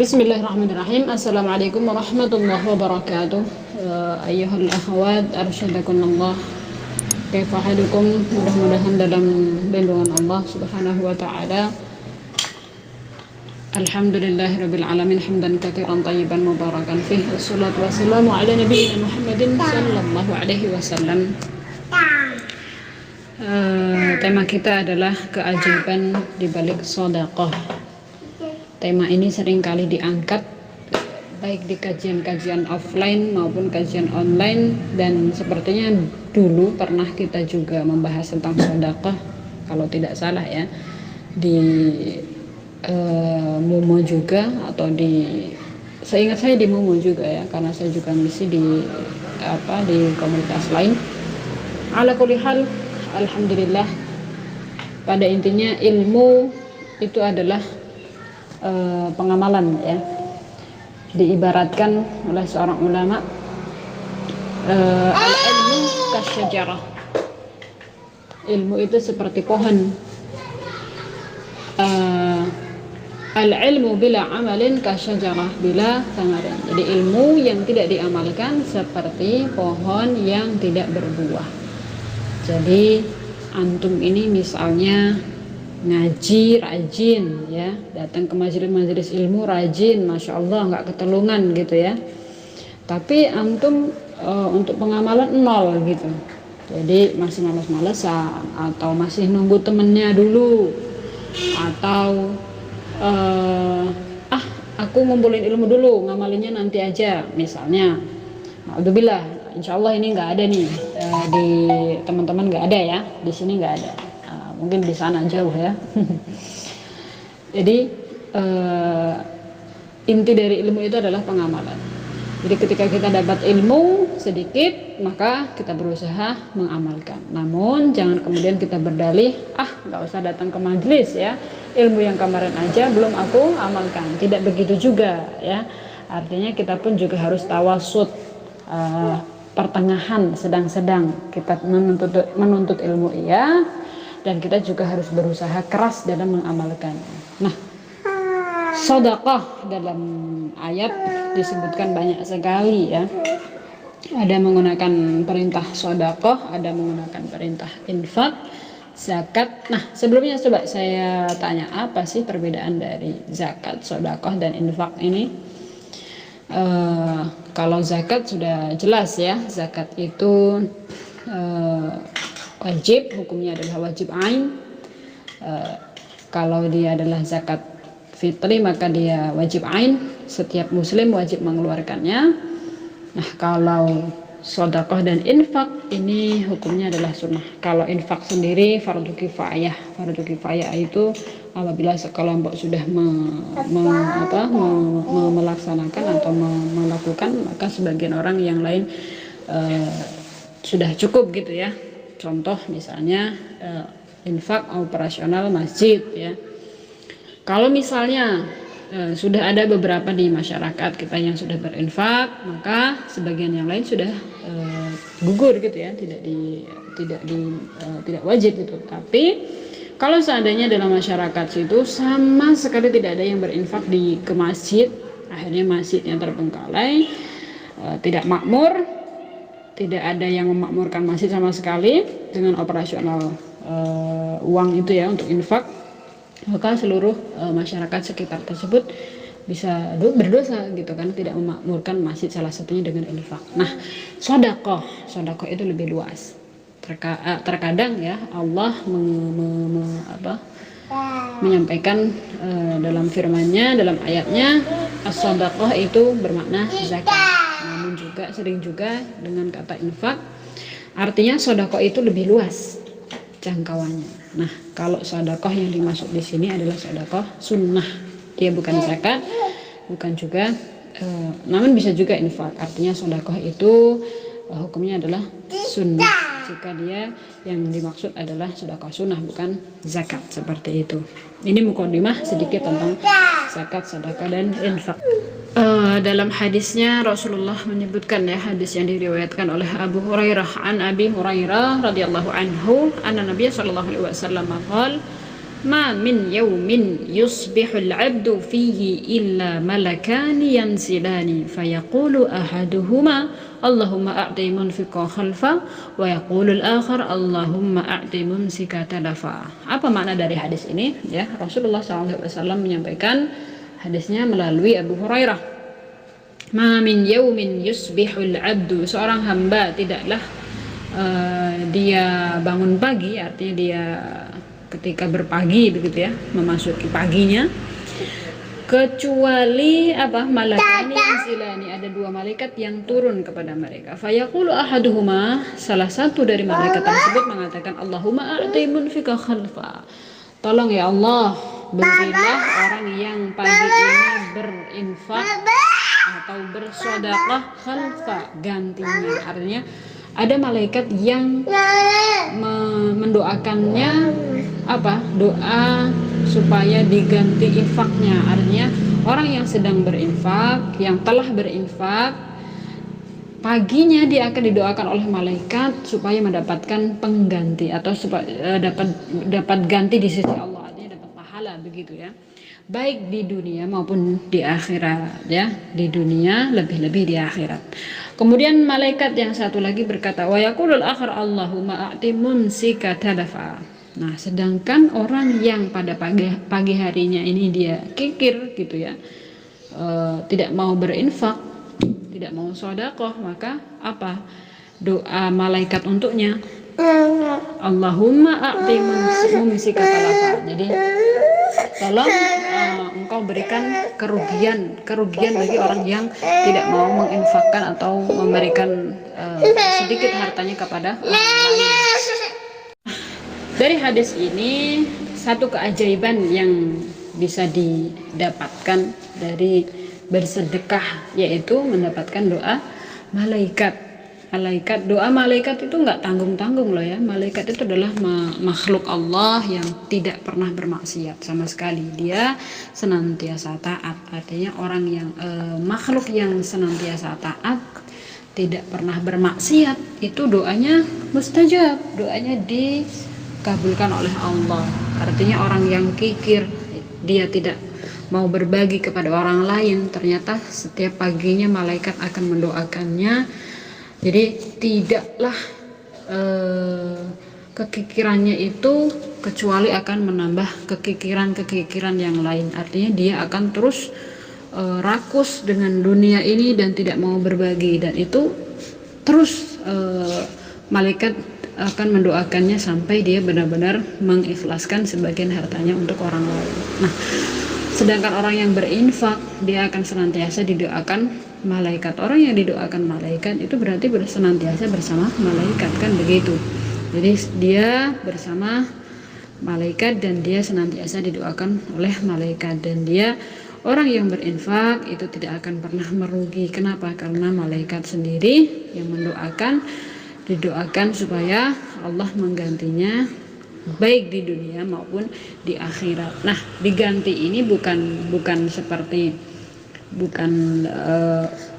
Bismillahirrahmanirrahim. Assalamualaikum warahmatullahi wabarakatuh. Ayyuhal akhwat, arsyadakunallah. Kaifa halukum? Mudah-mudahan dalam lindungan Allah Subhanahu wa taala. Alhamdulillahirabbil alamin, hamdan katsiran thayyiban mubarakan fihi. Wassalatu wassalamu ala nabiyyina Muhammadin sallallahu alaihi wasallam. Tema kita adalah keajaiban di balik sedekah. Tema ini seringkali diangkat baik di kajian-kajian offline maupun kajian online, dan sepertinya dulu pernah kita juga membahas tentang sedekah kalau tidak salah ya, di Momo juga, atau seingat saya di Momo juga ya, karena saya juga misi di komunitas lain. Ala kulli hal, alhamdulillah, pada intinya ilmu itu adalah pengamalan ya. Diibaratkan oleh seorang ulama, al-ilmu kasyajarah. Ilmu itu seperti pohon. Al-ilmu bila amalin kasyajarah bila thamarin. Jadi ilmu yang tidak diamalkan seperti pohon yang tidak berbuah. Jadi antum ini misalnya ngaji rajin ya, datang ke majelis-majelis ilmu rajin, masya Allah, nggak ketulungan gitu ya, tapi antum untuk pengamalan nol gitu. Jadi masih malas-malesan, atau masih nunggu temennya dulu, atau aku ngumpulin ilmu dulu, ngamalinnya nanti aja misalnya. Alhamdulillah, insya Allah ini nggak ada nih, di teman-teman nggak ada ya, di sini nggak ada. Mungkin di sana jauh ya. Jadi inti dari ilmu itu adalah pengamalan. Jadi ketika kita dapat ilmu sedikit, maka kita berusaha mengamalkan. Namun jangan kemudian kita berdalih, nggak usah datang ke majelis ya, ilmu yang kemarin aja belum aku amalkan. Tidak begitu juga ya. Artinya kita pun juga harus tawasud, pertengahan, sedang-sedang. Kita menuntut ilmu iya, dan kita juga harus berusaha keras dalam mengamalkan. Nah, sedekah dalam ayat disebutkan banyak sekali ya. Ada menggunakan perintah sedekah, ada menggunakan perintah infak, zakat. Nah, sebelumnya coba saya tanya, apa sih perbedaan dari zakat, sedekah, dan infak ini? Kalau zakat sudah jelas ya, zakat itu wajib, hukumnya adalah wajib ain. Kalau dia adalah zakat fitri, maka dia wajib ain, setiap muslim wajib mengeluarkannya. Nah, kalau sedekah dan infak ini hukumnya adalah sunnah. Kalau infak sendiri fardu kifayah. Fardu kifayah itu apabila sekelompok sudah melaksanakan atau melakukan, maka sebagian orang yang lain sudah cukup gitu ya. Contoh misalnya infak operasional masjid ya. Kalau misalnya sudah ada beberapa di masyarakat kita yang sudah berinfak, maka sebagian yang lain sudah gugur gitu ya, tidak wajib gitu. Tapi kalau seandainya dalam masyarakat itu sama sekali tidak ada yang berinfak ke masjid, akhirnya masjidnya terbengkalai, tidak makmur, tidak ada yang memakmurkan masjid sama sekali dengan operasional uang itu ya untuk infak, maka seluruh masyarakat sekitar tersebut bisa berdosa gitu kan, tidak memakmurkan masjid salah satunya dengan infak. Nah, sedekah itu lebih luas. Terkadang ya Allah menyampaikan dalam firman-Nya, dalam ayatnya, as-sedekah itu bermakna zakat. Namun juga sering juga dengan kata infak, artinya sedekah itu lebih luas jangkauannya. Nah, kalau sedekah yang dimaksud di sini adalah sedekah sunnah, dia bukan zakat, bukan juga, namun bisa juga infak. Artinya sedekah itu hukumnya adalah sunnah jika dia yang dimaksud adalah sedekah sunnah, bukan zakat, seperti itu. Ini mukadimah sedikit tentang zakat, sedekah, dan infak. Dalam hadisnya Rasulullah menyebutkan ya, hadis yang diriwayatkan oleh Abu Hurairah, an Abi Hurairah radhiyallahu anhu, anna Nabiy sallallahu alaihi wasallam qala ma min yawmin yusbihul 'abdu fihi illa malakani yanzilani fayaqulu ahaduhuma Allahumma a'ti munfiqa khalfa wa yaqulu al-akhar Allahumma a'ti mumsika talafa. Apa makna dari hadis ini? Ya, Rasulullah SAW menyampaikan hadisnya melalui Abu Hurairah. Ma min yaumin yusbihul 'abdu, seorang hamba tidaklah dia bangun pagi, artinya dia ketika berpagi begitu ya, memasuki paginya, kecuali apa, malakani yanzilani, ada dua malaikat yang turun kepada mereka. Fayaqulu ahaduhuma, salah satu dari malaikat tersebut mengatakan Allahumma a'ti munfika khalfa, tolong ya Allah berilah orang yang pagi ini berinfak atau bersedekah khalfa, gantinya. Artinya ada malaikat yang mendoakannya apa, doa supaya diganti infaknya. Artinya orang yang sedang berinfak, yang telah berinfak, paginya dia akan didoakan oleh malaikat supaya mendapatkan pengganti atau supaya dapat ganti di sisi Allah, artinya dapat pahala begitu ya, baik di dunia maupun di akhirat ya, di dunia lebih-lebih di akhirat. Kemudian malaikat yang satu lagi berkata wa yaqulul akhar Allahumma a'ti mumsika talafa. Nah, sedangkan orang yang pada pagi harinya ini dia kikir gitu ya, tidak mau berinfak, tidak mau sedekah, maka apa doa malaikat untuknya? Allahumma a'ti mumsika talafa. Jadi tolong engkau berikan kerugian bagi orang yang tidak mau menginfakkan atau memberikan sedikit hartanya kepada orang lain. Dari hadis ini satu keajaiban yang bisa didapatkan dari bersedekah, yaitu mendapatkan doa malaikat. Doa malaikat itu nggak tanggung-tanggung loh ya. Malaikat itu adalah makhluk Allah yang tidak pernah bermaksiat sama sekali. Dia senantiasa taat. Artinya orang yang makhluk yang senantiasa taat, tidak pernah bermaksiat, itu doanya mustajab, doanya dikabulkan oleh Allah. Artinya orang yang kikir, dia tidak mau berbagi kepada orang lain, ternyata setiap paginya malaikat akan mendoakannya. Jadi tidaklah kekikirannya itu kecuali akan menambah kekikiran yang lain. Artinya dia akan terus rakus dengan dunia ini dan tidak mau berbagi, dan itu terus malaikat akan mendoakannya sampai dia benar-benar mengikhlaskan sebagian hartanya untuk orang lain. Nah, sedangkan orang yang berinfak, dia akan senantiasa didoakan malaikat. Orang yang didoakan malaikat itu berarti senantiasa bersama malaikat, kan begitu. Jadi dia bersama malaikat dan dia senantiasa didoakan oleh malaikat, dan dia orang yang berinfak itu tidak akan pernah merugi. Kenapa? Karena malaikat sendiri yang didoakan supaya Allah menggantinya baik di dunia maupun di akhirat. Nah, diganti ini bukan seperti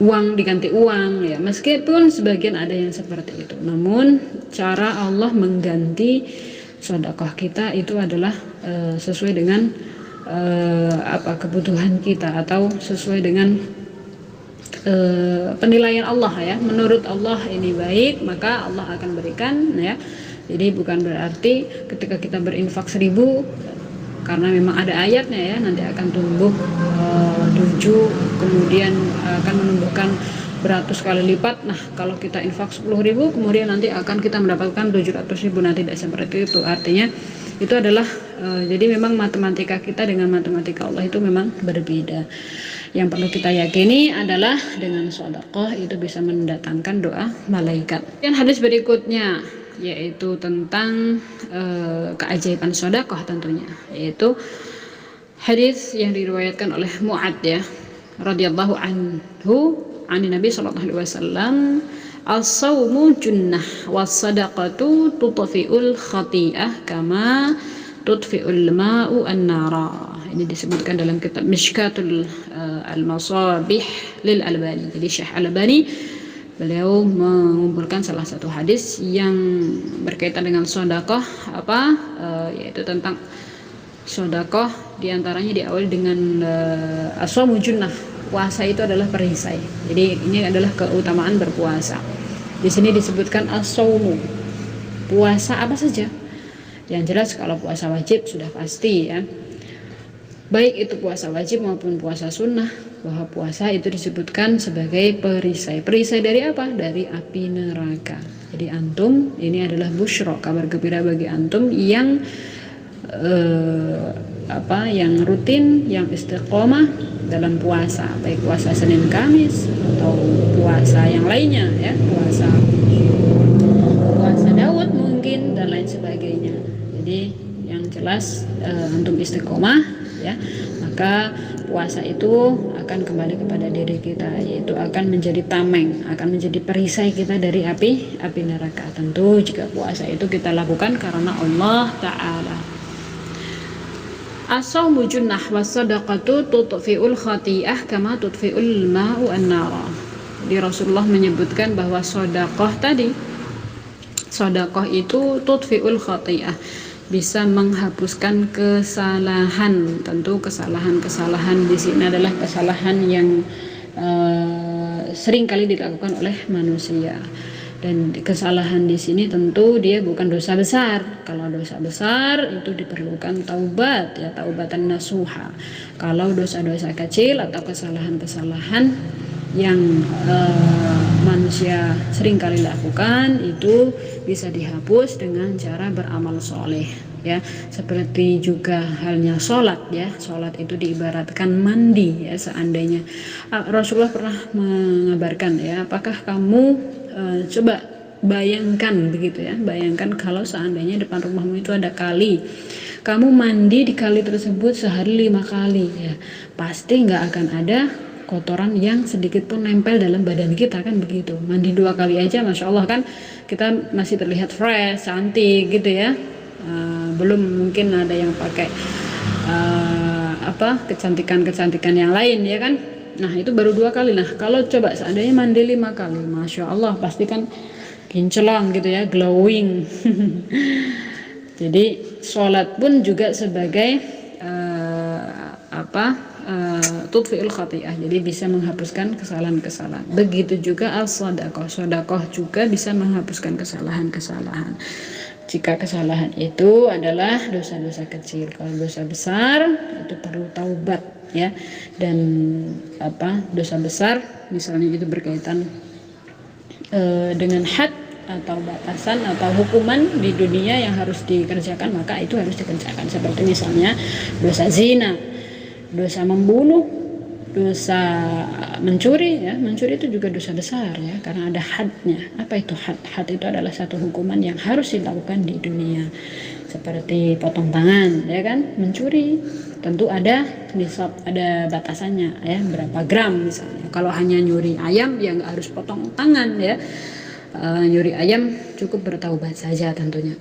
uang diganti uang ya, meskipun sebagian ada yang seperti itu, namun cara Allah mengganti sedekah kita itu adalah sesuai dengan kebutuhan kita, atau sesuai dengan penilaian Allah ya. Menurut Allah ini baik, maka Allah akan berikan ya. Jadi bukan berarti ketika kita berinfak 1000 karena memang ada ayatnya ya, nanti akan tumbuh 7, kemudian akan menumbuhkan beratus kali lipat. Nah, kalau kita infak 10.000 kemudian nanti akan kita mendapatkan 700.000. Nah, tidak seperti itu. Artinya itu adalah jadi memang matematika kita dengan matematika Allah itu memang berbeda. Yang perlu kita yakini adalah dengan sedekah itu bisa mendatangkan doa malaikat. Dan hadis berikutnya yaitu tentang keajaiban sedekah tentunya, yaitu hadis yang diriwayatkan oleh Mu'ad ya radhiyallahu anhu ani Nabi sallallahu alaihi wasallam, as-saumu junnah was-sadaqatu tutfi'ul khati'ah kama tutfi'ul ma'u an-nara. Ini disebutkan dalam kitab Mishkatul al-Masabih lil Albani. Jadi Syekh Albani beliau mengumpulkan salah satu hadis yang berkaitan dengan sedekah yaitu tentang Sedekah diantaranya diawali dengan as-shaumu junnah. Puasa itu adalah perisai. Jadi ini adalah keutamaan berpuasa. Di sini disebutkan as-shaumu. Puasa apa saja? Yang jelas kalau puasa wajib sudah pasti ya. Baik itu puasa wajib maupun puasa sunnah, bahwa puasa itu disebutkan sebagai perisai. Perisai dari apa? Dari api neraka. Jadi antum ini adalah busyra, kabar gembira bagi antum yang yang rutin, yang istiqomah dalam puasa, baik puasa Senin Kamis atau puasa yang lainnya ya, puasa Daud mungkin dan lain sebagainya. Jadi yang jelas antum istiqomah ya, maka puasa itu akan kembali kepada diri kita, yaitu akan menjadi tameng, akan menjadi perisai kita dari api neraka. Tentu jika puasa itu kita lakukan karena Allah Ta'ala. As-shaumu junnah was-shadaqatu tudfi'ul khati'ah kama tudfi'ul ma'u an-nara. Jadi Rasulullah menyebutkan bahwa sedekah itu tudfi'ul khati'ah, bisa menghapuskan kesalahan. Tentu kesalahan di sini adalah kesalahan yang sering kali dilakukan oleh manusia. Dan kesalahan di sini tentu dia bukan dosa besar. Kalau dosa besar itu diperlukan taubat ya, taubatan nasuha. Kalau dosa-dosa kecil atau kesalahan-kesalahan yang manusia sering kali lakukan itu bisa dihapus dengan cara beramal soleh ya. Seperti juga halnya sholat ya, sholat itu diibaratkan mandi ya. Seandainya Rasulullah pernah mengabarkan ya, apakah kamu coba bayangkan begitu ya, bayangkan kalau seandainya depan rumahmu itu ada kali, kamu mandi di kali tersebut sehari 5 kali ya, pasti nggak akan ada kotoran yang sedikit pun nempel dalam badan kita kan begitu. Mandi 2 kali aja masya Allah kan kita masih terlihat fresh, cantik gitu ya. Belum mungkin ada yang pakai kecantikan yang lain ya kan. Nah itu baru 2 kali. Nah kalau coba seandainya mandi 5 kali, masya Allah pasti kan kinclong gitu ya, glowing. Jadi sholat pun juga sebagai tudfi'ul khati'ah, jadi bisa menghapuskan kesalahan-kesalahan. Begitu juga as-shadaqah, sedekah juga bisa menghapuskan kesalahan-kesalahan. Jika kesalahan itu adalah dosa-dosa kecil, kalau dosa besar itu perlu taubat ya. Dan dosa besar misalnya itu berkaitan dengan had atau batasan atau hukuman di dunia yang harus dikerjakan, maka itu harus dikerjakan. Seperti misalnya dosa zina, dosa membunuh, dosa mencuri ya. Mencuri itu juga dosa besar ya, karena ada hadnya. Apa itu had? Had itu adalah satu hukuman yang harus dilakukan di dunia. Seperti potong tangan ya kan, mencuri tentu ada nisab, ada batasannya ya, berapa gram misalnya. Kalau hanya nyuri ayam ya nggak harus potong tangan ya. Nyuri ayam cukup bertaubat saja tentunya.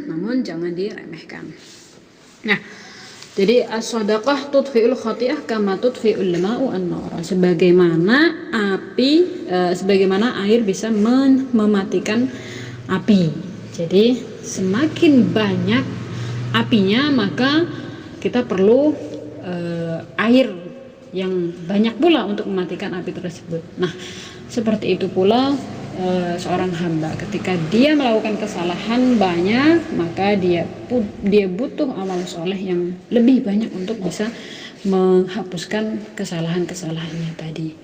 Namun jangan diremehkan. Nah, jadi as-shadaqah tudfi'ul khati'ah kama tudfi'ul ma'u an-nar. Sebagaimana air bisa mematikan api. Jadi semakin banyak apinya, maka kita perlu air yang banyak pula untuk mematikan api tersebut. Nah, seperti itu pula seorang hamba ketika dia melakukan kesalahan banyak, maka dia butuh amal soleh yang lebih banyak untuk bisa menghapuskan kesalahan-kesalahannya tadi.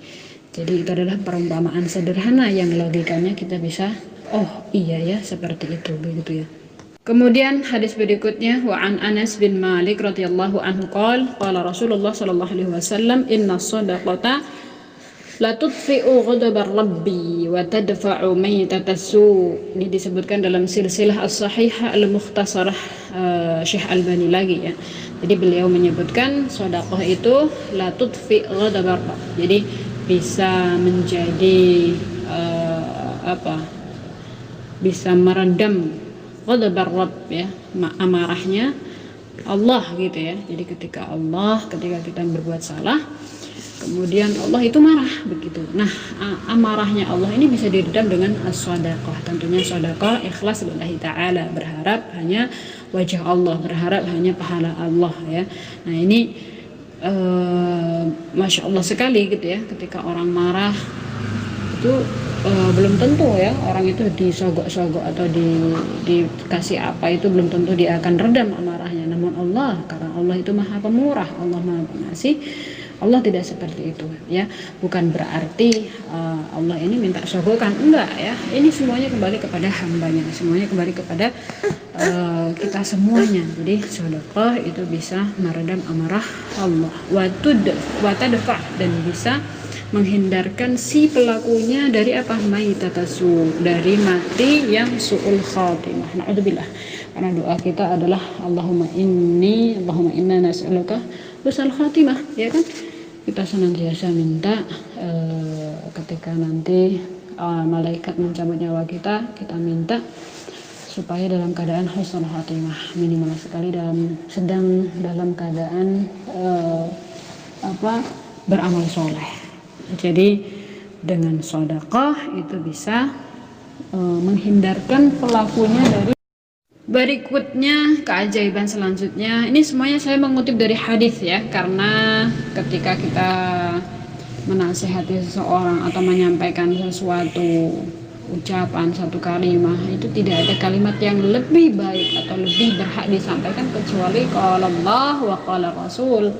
Jadi itu adalah perumpamaan sederhana yang logikanya kita bisa, oh iya ya seperti itu, begitu ya. Kemudian hadis berikutnya, wa an Anas bin Malik radhiyallahu anhu qala Rasulullah sallallahu alaihi wasallam, inna shadaqata la tudfi'u ghadabar rabbi wa tadfa'u maytatas su. Ini disebutkan dalam silsilah as-sahihah al-mukhtasarah Syekh Albani lagi ya. Jadi beliau menyebutkan sedekah itu la tudfi' ghadabar rabb. Jadi bisa menjadi bisa meredam ghadabar rabb ya, amarahnya Allah gitu ya. Jadi ketika kita berbuat salah, kemudian Allah itu marah begitu. Nah, amarahnya Allah ini bisa diredam dengan as-shadaqah. Tentunya shadaqah ikhlas lillahi ta'ala, berharap hanya wajah Allah, berharap hanya pahala Allah ya. Nah, ini Masya Allah sekali gitu ya, ketika orang marah itu belum tentu ya orang itu disogok-sogok atau dikasih apa itu belum tentu dia akan redam amarahnya. Namun Allah, karena Allah itu maha pemurah, Allah maha pengasih, Allah tidak seperti itu ya. Bukan berarti Allah ini minta sogokan, enggak ya. Ini semuanya kembali kepada hambanya, semuanya kembali kepada kita semuanya. Jadi sedekah itu bisa meredam amarah Allah, watadfa, dan bisa menghindarkan si pelakunya dari apa? Maitatasu, dari mati yang su'ul khatimah. Na'udzubillah. Karena doa kita adalah Allahumma inna nas'aluka husnul khatimah, ya kan? Kita senantiasa minta ketika nanti malaikat mencabut nyawa kita minta supaya dalam keadaan husnul khatimah, minimal sekali sedang dalam keadaan beramal soleh. Jadi dengan sedekah itu bisa menghindarkan pelakunya dari berikutnya keajaiban selanjutnya. Ini semuanya saya mengutip dari hadis ya, karena ketika kita menasihati seseorang atau menyampaikan sesuatu ucapan, satu kalimat, itu tidak ada kalimat yang lebih baik atau lebih berhak disampaikan kecuali qala Allah wa qala Rasul,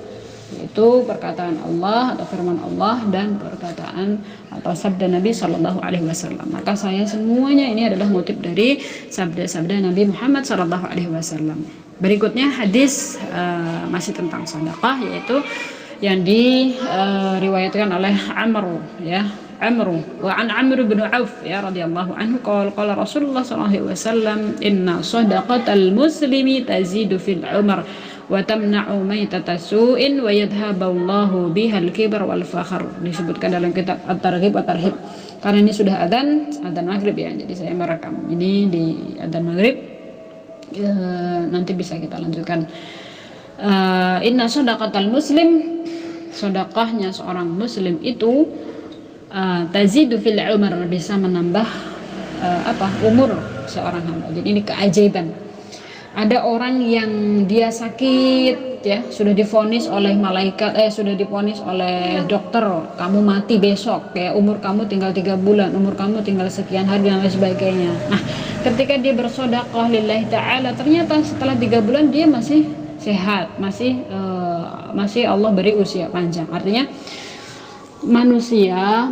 yaitu perkataan Allah atau firman Allah dan perkataan atau sabda Nabi Shallallahu Alaihi Wasallam. Maka saya semuanya ini adalah ngutip dari sabda-sabda Nabi Muhammad Shallallahu Alaihi Wasallam. Berikutnya hadis masih tentang sedekah, yaitu yang diriwayatkan oleh Amr wa an Amr bin Auf ya radhiyallahu anhu qala Rasulullah sallallahu alaihi wasallam inna shadaqatal muslimi tazidu fil umr wa tamna'u maitata su'in wa yadhhaballahu bihal kibar wal fakhr. Disebutkan dalam kitab At-Targhib At-Tarhib. Karena ini sudah adzan maghrib ya, jadi saya merekam ini di adzan maghrib. Nanti bisa kita lanjutkan. Inna shadaqatal muslim, sedekahnya seorang muslim itu tazidu fil umar, bisa menambah umur seorang hamba. Jadi ini keajaiban. Ada orang yang dia sakit ya, sudah divonis oleh malaikat, sudah divonis oleh dokter, kamu mati besok ya, umur kamu tinggal 3 bulan, umur kamu tinggal sekian hari dan lain sebagainya. Nah, ketika dia bersedekah lillahi ta'ala, ternyata setelah 3 bulan dia masih sehat, masih Allah beri usia panjang. Artinya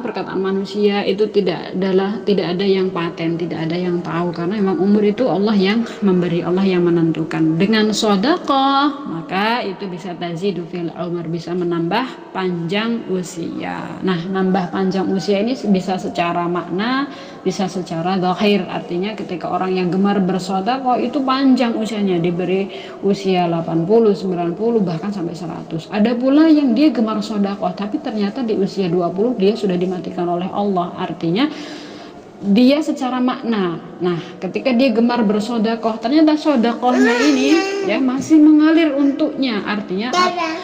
perkataan manusia itu tidak ada yang paten, tidak ada yang tahu, karena memang umur itu Allah yang memberi, Allah yang menentukan. Dengan sedekah maka itu bisa tazidu fil umur, bisa menambah panjang usia. Nah, nambah panjang usia ini bisa secara makna, bisa secara zahir. Artinya ketika orang yang gemar bersedekah itu panjang usianya, diberi usia 80, 90 bahkan sampai 100. Ada pula yang dia gemar sedekah tapi ternyata di usia 20 dia sudah dimatikan oleh Allah. Artinya dia secara makna. Nah, ketika dia gemar bersedekah, ternyata sedekahnya ini ya masih mengalir untuknya. Artinya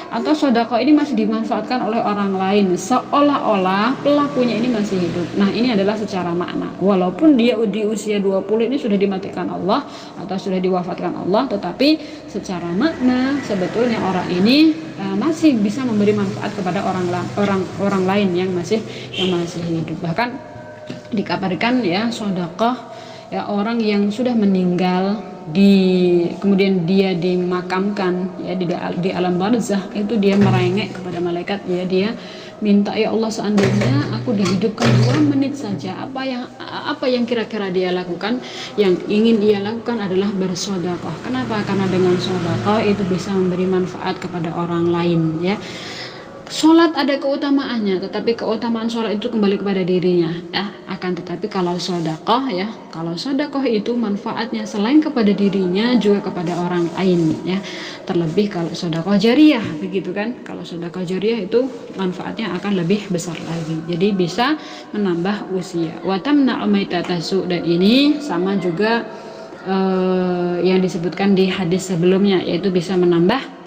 atau sedekah ini masih dimanfaatkan oleh orang lain, seolah-olah pelakunya ini masih hidup. Nah, ini adalah secara makna. Walaupun dia di usia 20 ini sudah dimatikan Allah atau sudah diwafatkan Allah, tetapi secara makna sebetulnya orang ini masih bisa memberi manfaat kepada orang lain yang masih hidup. Bahkan dikabarkan ya, sedekah ya orang yang sudah meninggal kemudian dia dimakamkan ya di alam barzah, itu dia merengek kepada malaikat ya, dia minta, ya Allah seandainya aku dihidupkan 2 menit saja, apa yang kira-kira dia lakukan? Yang ingin dia lakukan adalah bersedekah. Kenapa? Karena dengan sedekah itu bisa memberi manfaat kepada orang lain ya. Sholat ada keutamaannya, tetapi keutamaan sholat itu kembali kepada dirinya ya. Akan tetapi kalau sedekah itu manfaatnya selain kepada dirinya juga kepada orang lain ya. Terlebih kalau sedekah jariyah begitu kan. Kalau sedekah jariyah itu manfaatnya akan lebih besar lagi. Jadi bisa menambah usia. Wa tamna'u maitatasu, dan ini sama juga yang disebutkan di hadis sebelumnya, yaitu bisa menambah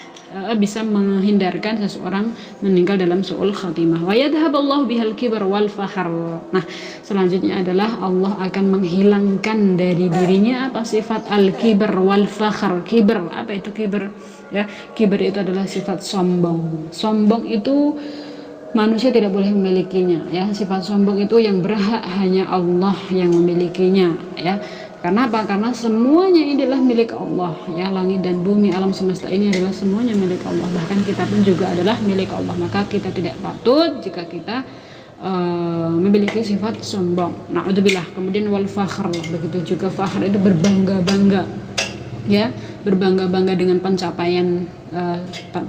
bisa menghindarkan seseorang meninggal dalam su'ul khatimah. Wa yadhhaballahu bihal kibar wal fakhar. Nah, selanjutnya adalah Allah akan menghilangkan dari dirinya apa sifat al-kibar wal fakhar. Kibar, apa itu kibar? Ya, kibar itu adalah sifat sombong. Sombong itu manusia tidak boleh memilikinya, ya. Sifat sombong itu yang berhak hanya Allah yang memilikinya, ya. Karena apa? Karena semuanya ini adalah milik Allah, ya. Langit dan bumi, alam semesta ini adalah semuanya milik Allah. Bahkan kita pun juga adalah milik Allah. Maka kita tidak patut jika kita memiliki sifat sombong. Na'udzubillah. Kemudian wal fakhr, begitu juga fakhr itu berbangga-bangga, ya, berbangga-bangga dengan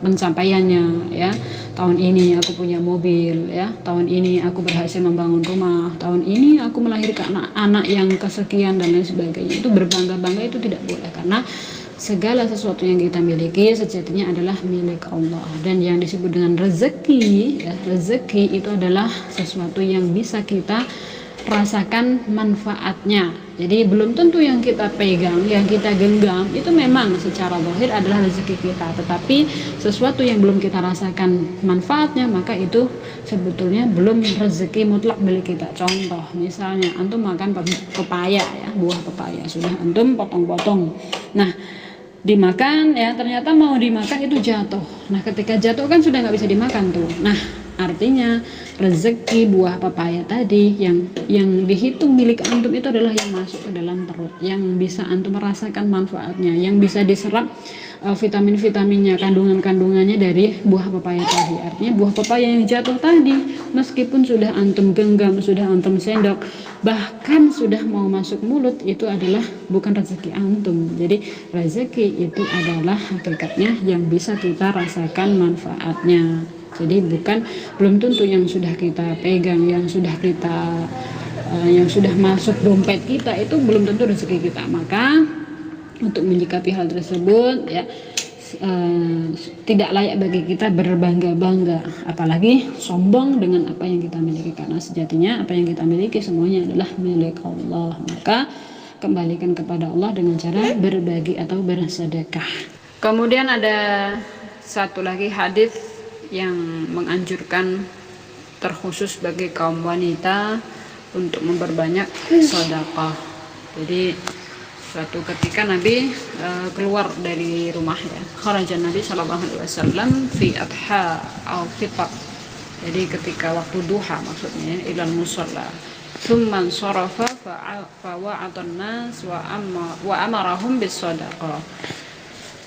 pencapaiannya, ya. Tahun ini aku punya mobil, ya. Tahun ini aku berhasil membangun rumah. Tahun ini aku melahirkan anak yang kesekian dan lain sebagainya. Itu berbangga-bangga itu tidak boleh, karena segala sesuatu yang kita miliki sejatinya adalah milik Allah. Dan yang disebut dengan rezeki, ya, rezeki itu adalah sesuatu yang bisa kita rasakan manfaatnya. Jadi belum tentu yang kita pegang, yang kita genggam itu memang secara zahir adalah rezeki kita, tetapi sesuatu yang belum kita rasakan manfaatnya, maka itu sebetulnya belum rezeki mutlak milik kita. Contoh, misalnya antum makan pepaya, ya, buah pepaya sudah antum potong-potong. Nah, dimakan, ya, ternyata mau dimakan itu jatuh. Nah, ketika jatuh kan sudah nggak bisa dimakan tuh. Nah, artinya rezeki buah pepaya tadi yang dihitung milik antum itu adalah yang masuk ke dalam perut, yang bisa antum merasakan manfaatnya, yang bisa diserap vitamin-vitaminnya, kandungan-kandungannya dari buah pepaya tadi. Artinya buah pepaya yang jatuh tadi, meskipun sudah antum genggam, sudah antum sendok, bahkan sudah mau masuk mulut, itu adalah bukan rezeki antum. Jadi rezeki itu adalah hakikatnya yang bisa kita rasakan manfaatnya. Jadi belum tentu yang sudah kita pegang, yang sudah masuk dompet kita itu belum tentu rezeki kita. Maka untuk menyikapi hal tersebut, ya, tidak layak bagi kita berbangga-bangga, apalagi sombong dengan apa yang kita miliki, karena sejatinya apa yang kita miliki semuanya adalah milik Allah. Maka kembalikan kepada Allah dengan cara berbagi atau bersedekah. Kemudian ada satu lagi hadis yang menganjurkan terkhusus bagi kaum wanita untuk memperbanyak sedekah. Jadi suatu ketika Nabi keluar dari rumah, ya. Kharajan Nabi sallallahu alaihi wasallam fi adha au fitr. Jadi ketika waktu duha maksudnya, ilal musalla. Tsumman sarafa fa wa'atan nas wa amarahum bis sadaqah.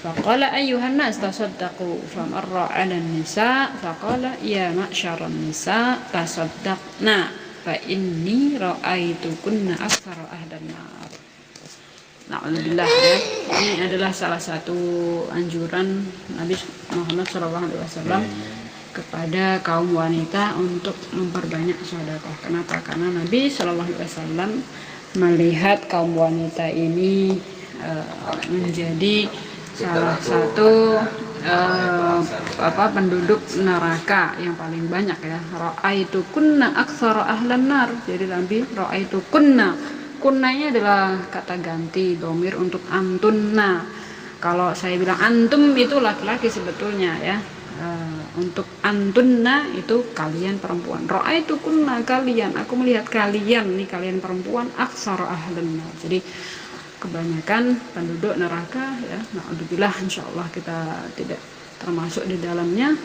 Faqala ayyuhan nas tasaddaqu famarra 'alan nisa faqala ya ma'syaran nisa tasaddaqna fa inni ra'aitukunna aktsara ahdan nar. Na'udzubillah, ya. Ini adalah salah satu anjuran Nabi Muhammad SAW kepada kaum wanita untuk memperbanyak sedekah. Kenapa? Karena Nabi SAW melihat kaum wanita ini menjadi salah satu penduduk neraka yang paling banyak, ya. Ra'aitukunna aktsara ahlan nar. Jadi Nabi ra'aitukunna, kunnanya adalah kata ganti dhamir untuk antunna. Kalau saya bilang antum itu laki-laki sebetulnya, ya. Untuk antunna itu kalian perempuan. Ra'aitukunna, kalian, aku melihat kalian nih, kalian perempuan, aktsara ahlan nar. Jadi kebanyakan penduduk neraka, ya. Na'udzubillah, insyaallah kita tidak termasuk di dalamnya.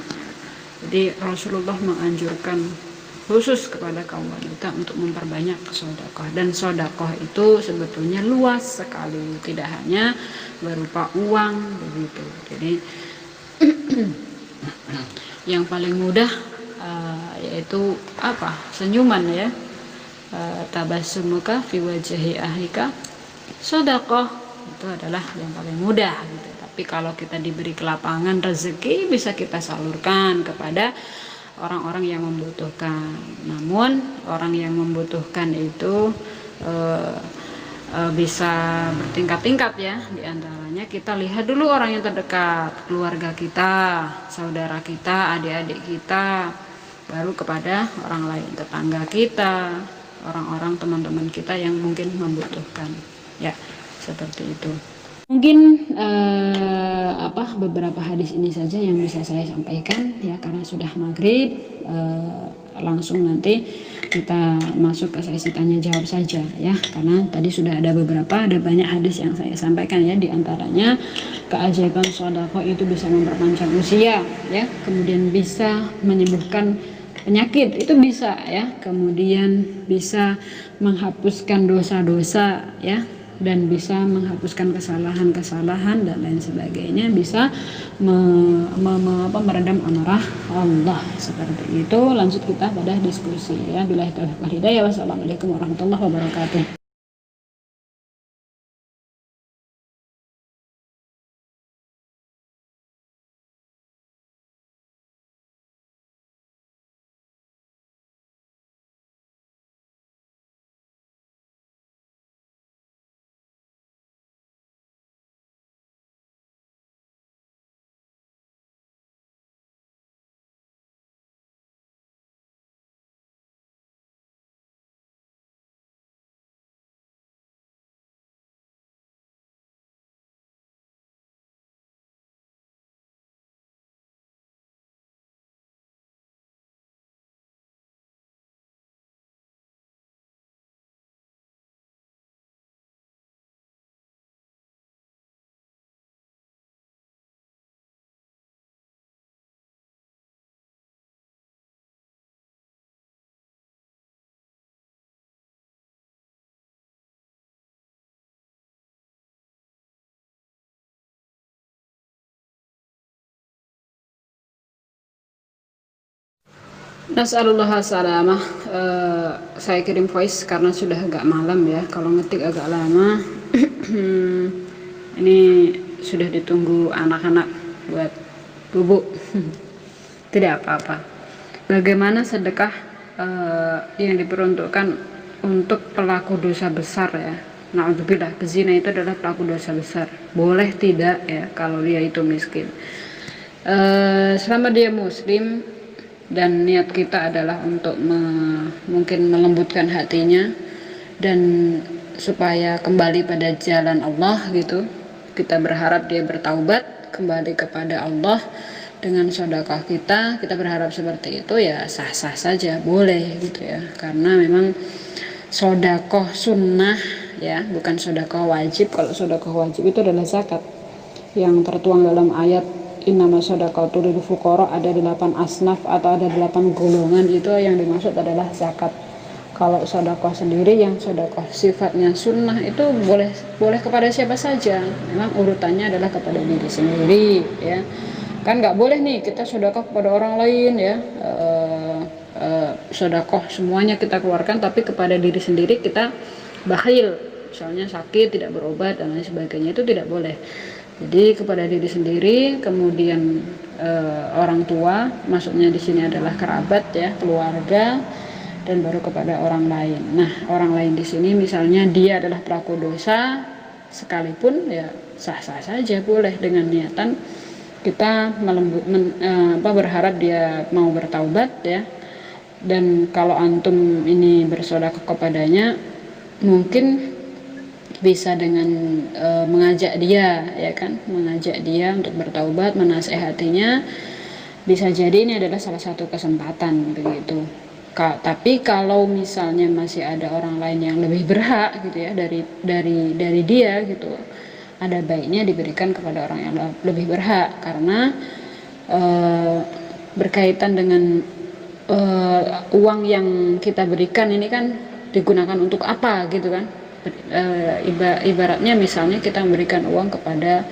Jadi Rasulullah menganjurkan khusus kepada kaum wanita untuk memperbanyak sedekah. Dan sedekah itu sebetulnya luas sekali, tidak hanya berupa uang begitu. Jadi yang paling mudah yaitu apa? Senyuman, ya. Tabassumuka fi wajhi ahlika sedekah, itu adalah yang paling mudah gitu. Tapi kalau kita diberi kelapangan rezeki, bisa kita salurkan kepada orang-orang yang membutuhkan. Namun orang yang membutuhkan itu bisa bertingkat-tingkat, ya. Di antaranya kita lihat dulu orang yang terdekat, keluarga kita, saudara kita, adik-adik kita, baru kepada orang lain, tetangga kita, orang-orang teman-teman kita yang mungkin membutuhkan, ya, seperti itu. Mungkin beberapa hadis ini saja yang bisa saya sampaikan ya, karena sudah maghrib. Langsung nanti kita masuk ke sesi tanya jawab saja ya, karena tadi sudah ada banyak hadis yang saya sampaikan ya, diantaranya keajaiban sedekah itu bisa memperpanjang usia ya, kemudian bisa menyembuhkan penyakit, itu bisa ya, kemudian bisa menghapuskan dosa-dosa ya, dan bisa menghapuskan kesalahan-kesalahan dan lain sebagainya, bisa meredam amarah Allah, seperti itu. Lanjut kita pada diskusi ya. Billahi taufiq wal hidayah. Wassalamualaikum warahmatullahi wabarakatuh. Nasallallahu salamah. Saya kirim voice karena sudah agak malam ya. Kalau ngetik agak lama. Ini sudah ditunggu anak-anak buat bubuk. Tidak apa-apa. Bagaimana sedekah yang diperuntukkan untuk pelaku dosa besar ya? Na'udzubillah, pezina itu adalah pelaku dosa besar. Boleh tidak ya kalau dia itu miskin? Selama dia muslim dan niat kita adalah untuk mungkin melembutkan hatinya dan supaya kembali pada jalan Allah gitu, kita berharap dia bertaubat kembali kepada Allah dengan sedekah kita berharap seperti itu ya, sah-sah saja, boleh gitu ya, karena memang sedekah sunnah ya, bukan sedekah wajib. Kalau sedekah wajib itu adalah zakat yang tertuang dalam ayat innama shadaqatu lil fuqara, ada 8 asnaf atau ada 8 golongan, itu yang dimaksud adalah zakat. Kalau sedekah sendiri yang sedekah sifatnya sunnah itu boleh kepada siapa saja, memang urutannya adalah kepada diri sendiri ya. Kan nggak boleh nih kita sedekah kepada orang lain ya, sedekah semuanya kita keluarkan tapi kepada diri sendiri kita bakhil, misalnya sakit tidak berobat dan lain sebagainya, itu tidak boleh. Jadi kepada diri sendiri, kemudian orang tua, maksudnya di sini adalah kerabat ya, keluarga, dan baru kepada orang lain. Nah, orang lain di sini misalnya dia adalah pelaku dosa sekalipun ya, sah-sah saja, boleh dengan niatan kita berharap dia mau bertaubat ya. Dan kalau antum ini bersedekah kepadanya, mungkin bisa dengan mengajak dia ya kan, mengajak dia untuk bertaubat, menasehatinya. Bisa jadi ini adalah salah satu kesempatan begitu. Tapi kalau misalnya masih ada orang lain yang lebih berhak gitu ya dari dia gitu, ada baiknya diberikan kepada orang yang lebih berhak, karena berkaitan dengan uang yang kita berikan ini kan digunakan untuk apa gitu kan. Ibaratnya misalnya kita memberikan uang kepada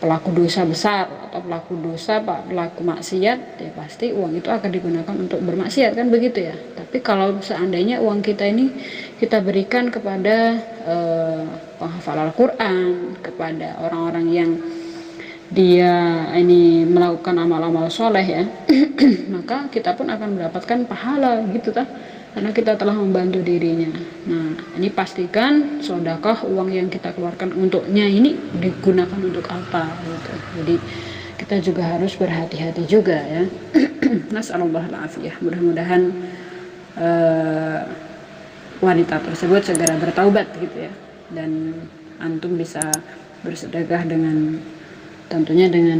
pelaku dosa besar atau pelaku maksiat, ya pasti uang itu akan digunakan untuk bermaksiat kan begitu ya. Tapi kalau seandainya uang kita ini kita berikan kepada penghafal Al-Quran, kepada orang-orang yang dia ini melakukan amal-amal soleh ya, maka kita pun akan mendapatkan pahala gitu kan, karena kita telah membantu dirinya. Nah, ini pastikan sedekah uang yang kita keluarkan untuknya ini digunakan untuk apa gitu. Jadi kita juga harus berhati-hati juga ya. Nasallallahu alaihi. Mudah-mudahan wanita tersebut segera bertaubat gitu ya, dan antum bisa bersedekah dengan tentunya dengan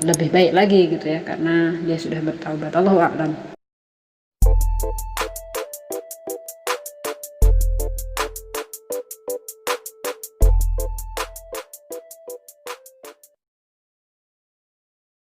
lebih baik lagi gitu ya, karena dia sudah bertaubat. Allahu a'lam.